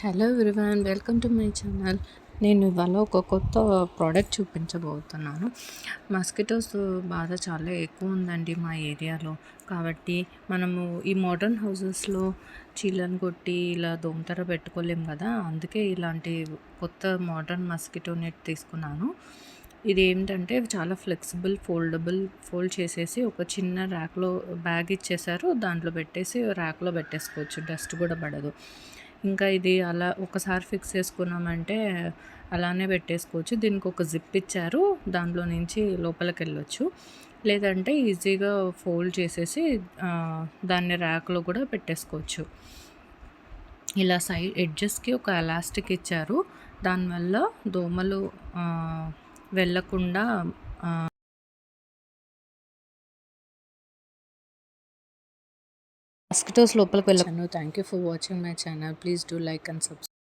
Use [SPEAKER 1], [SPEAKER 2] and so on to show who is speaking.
[SPEAKER 1] Hello everyone, welcome to my channel. నేను ఇవాళ ఒక కొత్త ప్రోడక్ట్ చూపించబోతున్నాను. మస్కిటోస్ బాధ చాలా ఎక్కువ ఉందండి మా ఏరియాలో. కాబట్టి మనము ఈ మోడర్న్ హౌసెస్లో చీలను కొట్టి ఇలా దోమతెర పెట్టుకోలేం కదా, అందుకే ఇలాంటి కొత్త మోడర్న్ మస్కిటో నెట్ తీసుకున్నాను. ఇది ఏంటంటే చాలా ఫ్లెక్సిబుల్, ఫోల్డ్ చేసేసి ఒక చిన్న ర్యాక్లో బ్యాగ్ ఇచ్చేసారు. దాంట్లో పెట్టేసి ర్యాక్లో పెట్టేసుకోవచ్చు, డస్ట్ కూడా పడదు. ఇంకా ఇది అలా ఒకసారి ఫిక్స్ చేసుకున్నామంటే అలానే పెట్టేసుకోవచ్చు. దీనికి ఒక జిప్ ఇచ్చారు, దాంట్లో నుంచి లోపలికి వెళ్ళొచ్చు. లేదంటే ఈజీగా ఫోల్డ్ చేసేసి దాన్ని ర్యాక్లో కూడా పెట్టేసుకోవచ్చు. ఇలా సైడ్ ఎడ్జెస్కి ఒక ఎలాస్టిక్ ఇచ్చారు, దానివల్ల దోమలు వెళ్ళకుండా మస్కిటోస్ లోపలికి వెళ్ళాను. Thank you for watching my channel. Please do like and subscribe.